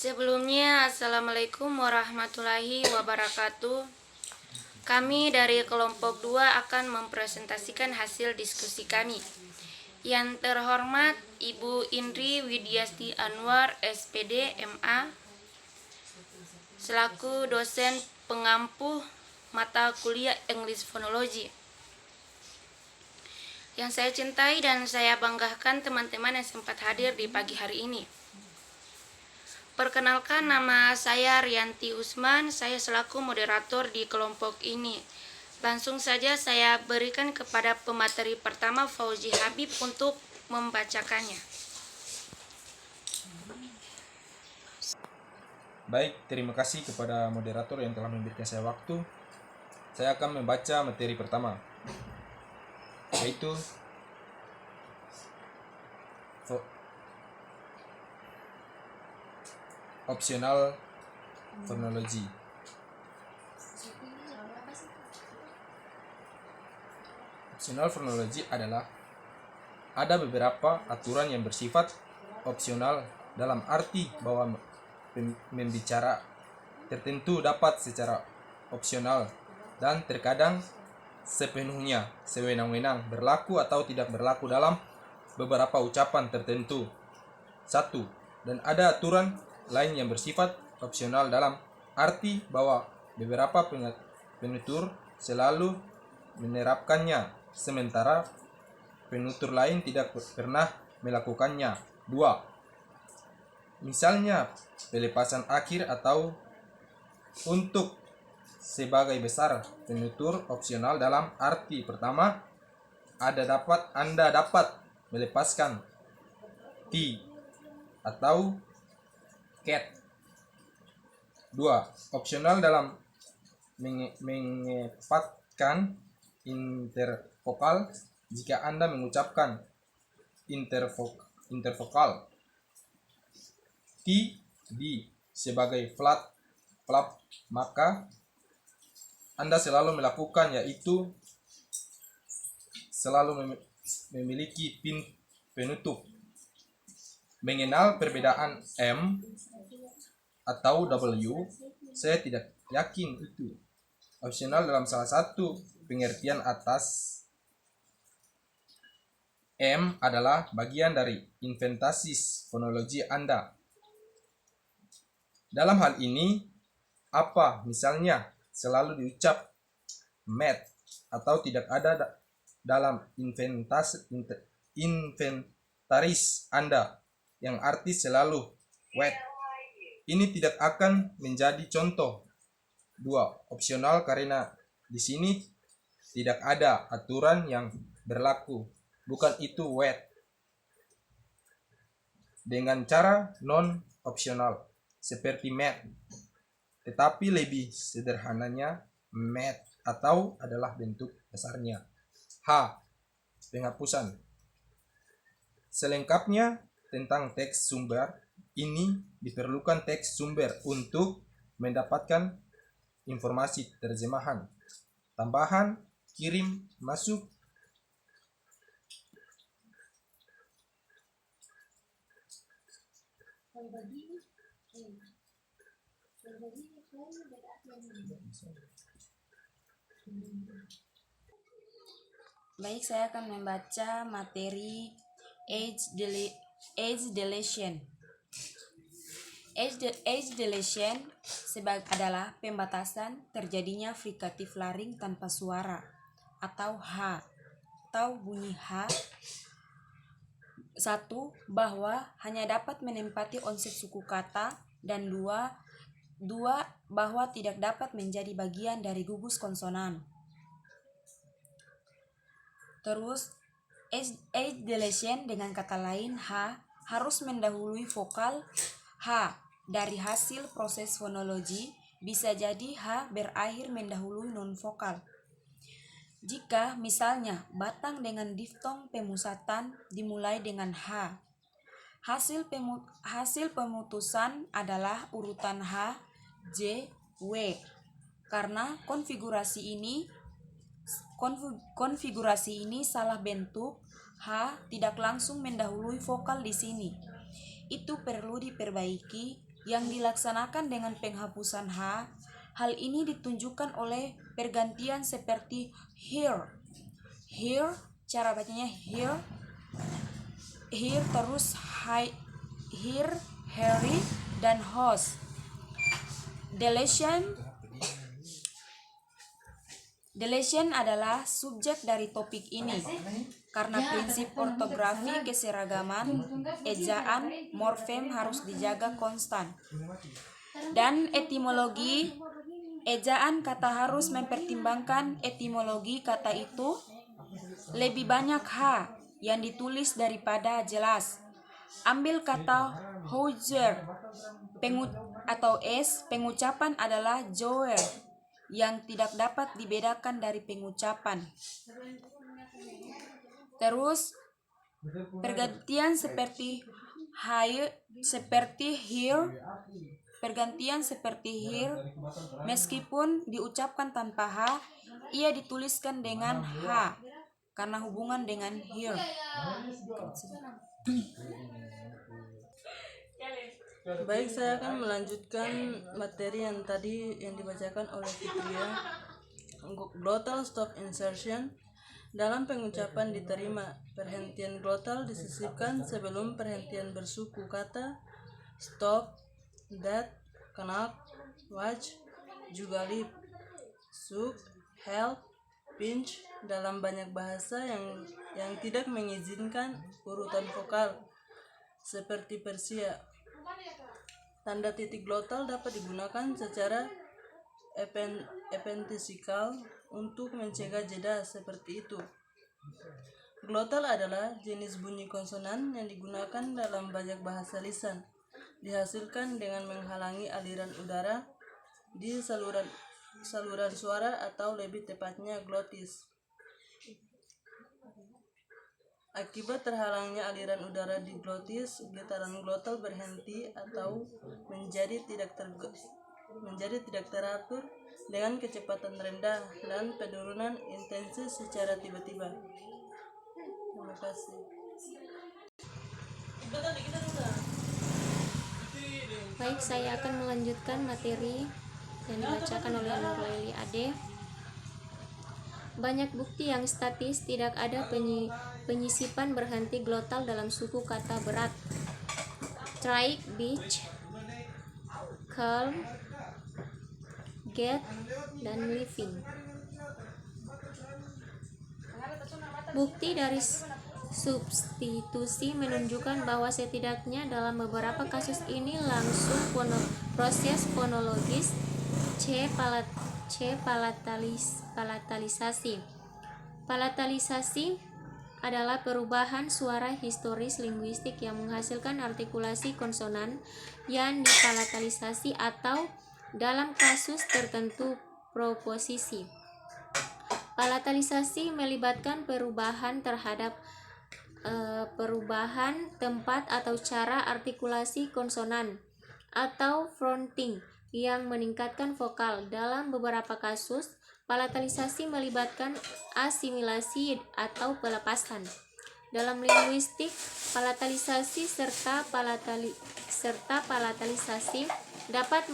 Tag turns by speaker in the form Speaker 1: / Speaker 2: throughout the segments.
Speaker 1: Sebelumnya, Assalamualaikum warahmatullahi wabarakatuh. Kami dari kelompok 2 akan mempresentasikan hasil diskusi kami. Yang terhormat Ibu Indri Widiasti Anwar, SPD, MA, selaku dosen pengampu mata kuliah English Phonology. Yang saya cintai dan saya banggakan teman-teman yang sempat hadir di pagi hari ini. Perkenalkan, nama saya Rianti Usman, saya selaku moderator di kelompok ini. Langsung saja saya berikan kepada pemateri pertama Fauzi Habib untuk membacakannya.
Speaker 2: Baik, terima kasih kepada moderator yang telah memberikan saya waktu. Saya akan membaca materi pertama, yaitu opsional fonologi. Opsional fonologi adalah ada beberapa aturan yang bersifat opsional dalam arti bahwa membicara tertentu dapat secara opsional dan terkadang sepenuhnya sewenang-wenang berlaku atau tidak berlaku dalam beberapa ucapan tertentu. 1. Dan ada aturan lain yang bersifat opsional dalam arti bahwa beberapa penutur selalu menerapkannya sementara penutur lain tidak pernah melakukannya. 2. Misalnya pelepasan akhir atau untuk sebagai besar penutur opsional dalam arti pertama Anda dapat melepaskan T atau cat. 2. Opsional dalam mengepatkan intervokal jika Anda mengucapkan intervokal T di sebagai flap, maka Anda selalu melakukan, yaitu selalu memiliki penutup. Mengenal perbedaan M atau W, saya tidak yakin itu opsional dalam salah satu pengertian atas. M adalah bagian dari inventaris fonologi Anda. Dalam hal ini, apa misalnya selalu diucap met atau tidak ada dalam inventaris Anda yang arti selalu wet. Ini tidak akan menjadi contoh 2 opsional karena di sini tidak ada aturan yang berlaku, bukan itu wet. Dengan cara non opsional seperti met, tetapi lebih sederhananya met atau adalah bentuk dasarnya. H. Penghapusan. Selengkapnya tentang teks sumber ini diperlukan teks sumber untuk mendapatkan informasi terjemahan, tambahan, kirim, masuk.
Speaker 3: Baik, saya akan membaca materi age deletion. Age deletion adalah pembatasan terjadinya frikatif laring tanpa suara atau H atau bunyi H. 1. Bahwa hanya dapat menempati onset suku kata, dan 2. Bahwa tidak dapat menjadi bagian dari gugus konsonan. Terus age deletion dengan kata lain H harus mendahului vokal H dari hasil proses fonologi, bisa jadi H berakhir mendahului non-vokal. Jika misalnya batang dengan diftong pemusatan dimulai dengan H, hasil pemutusan adalah urutan H, J, W. Karena konfigurasi ini salah bentuk, H tidak langsung mendahului vokal di sini. Itu perlu diperbaiki yang dilaksanakan dengan penghapusan H. Hal ini ditunjukkan oleh pergantian seperti here. Here, cara bacanya here. Here terus here, Harry, dan host. Deletion adalah subjek dari topik ini. Karena prinsip ortografi keseragaman, ejaan, morfem harus dijaga konstan. Dan etimologi, ejaan kata harus mempertimbangkan etimologi kata itu. Lebih banyak H yang ditulis daripada jelas. Ambil kata Hauser atau S, pengucapan adalah Joer yang tidak dapat dibedakan dari pengucapan. Terus pergantian seperti here, meskipun diucapkan tanpa H, ia dituliskan dengan H karena hubungan dengan here.
Speaker 4: Baik, saya akan melanjutkan materi yang tadi yang dibacakan oleh Fitria. Glottal stop insertion. Dalam pengucapan diterima, perhentian glottal disisipkan sebelum perhentian bersuku kata stop, that, knock, watch, juga lip, suck, help, pinch. Dalam banyak bahasa yang tidak mengizinkan urutan vokal seperti Persia, tanda titik glottal dapat digunakan secara epenthesikal untuk mencegah jeda seperti itu. Glottal adalah jenis bunyi konsonan yang digunakan dalam banyak bahasa lisan, dihasilkan dengan menghalangi aliran udara di saluran suara atau lebih tepatnya glotis. Akibat terhalangnya aliran udara di glotis, getaran glottal berhenti atau menjadi tidak teratur dengan kecepatan rendah dan penurunan intensi secara tiba-tiba. Terima kasih.
Speaker 1: Baik, saya akan melanjutkan materi yang dibacakan oleh Nurleli Ade. Banyak bukti yang statis tidak ada penyisipan berhenti glottal dalam suku kata berat. Trike, beach, calm, get, dan living. Bukti dari substitusi menunjukkan bahwa setidaknya dalam beberapa kasus ini langsung proses fonologis palatalisasi. Palatalisasi adalah perubahan suara historis linguistik yang menghasilkan artikulasi konsonan yang dipalatalisasi atau dalam kasus tertentu proposisi. Palatalisasi melibatkan perubahan terhadap perubahan tempat atau cara artikulasi konsonan atau fronting yang meningkatkan vokal. Dalam beberapa kasus, palatalisasi melibatkan asimilasi atau pelepasan. Dalam linguistik, palatalisasi serta palatalisasi dapat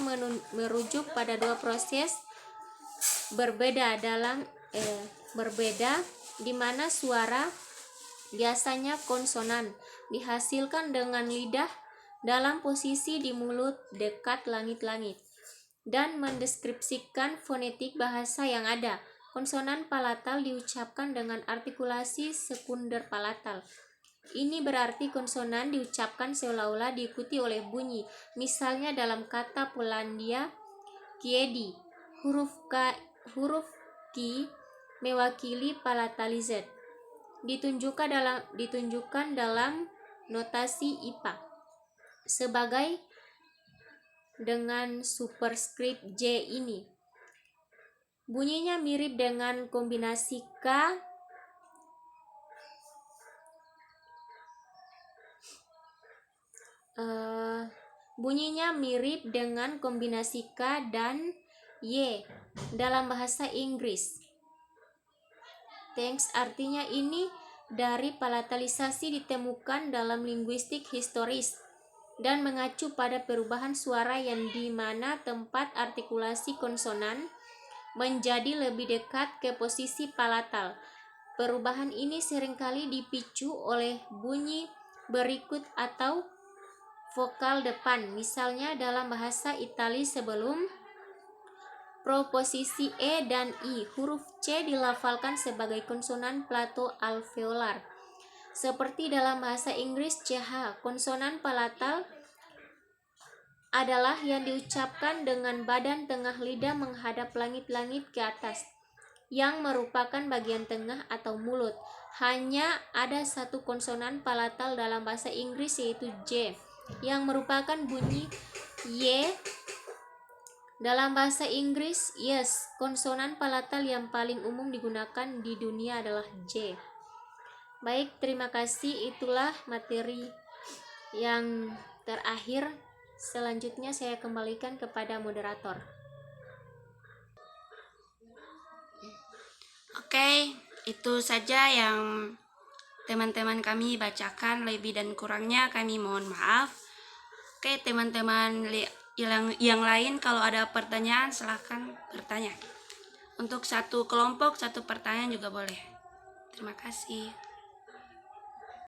Speaker 1: merujuk pada dua proses berbeda di mana suara, biasanya konsonan, dihasilkan dengan lidah dalam posisi di mulut dekat langit-langit dan mendeskripsikan fonetik bahasa yang ada. Konsonan palatal diucapkan dengan artikulasi sekunder palatal. Ini berarti konsonan diucapkan seolah-olah diikuti oleh bunyi. Misalnya dalam kata Polandia, kiedi, huruf ki mewakili palatalized. Ditunjukkan dalam notasi IPA sebagai dengan superskrip J ini. Bunyinya mirip dengan kombinasi K dan Y dalam bahasa Inggris. Thanks artinya ini dari palatalisasi ditemukan dalam linguistik historis.
Speaker 5: dan mengacu pada perubahan suara yang di mana tempat artikulasi konsonan menjadi lebih dekat ke posisi palatal. Perubahan ini seringkali dipicu oleh bunyi berikut atau vokal depan. Misalnya dalam bahasa Italia sebelum proposisi E dan I, huruf C dilafalkan sebagai konsonan plato alveolar. Seperti dalam bahasa Inggris CH, konsonan palatal adalah yang diucapkan dengan badan tengah lidah menghadap langit-langit ke atas, yang merupakan bagian tengah atau mulut. Hanya ada satu konsonan palatal dalam bahasa Inggris, yaitu J, yang merupakan bunyi Y. Dalam bahasa Inggris, yes, konsonan palatal yang paling umum digunakan di dunia adalah J. Baik, terima kasih. Itulah materi yang terakhir. Selanjutnya saya kembalikan kepada moderator.
Speaker 1: Oke, itu saja yang teman-teman kami bacakan. Lebih dan kurangnya kami mohon maaf. Oke, teman-teman yang lain kalau ada pertanyaan silahkan bertanya. Untuk satu kelompok, satu pertanyaan juga boleh. Terima kasih.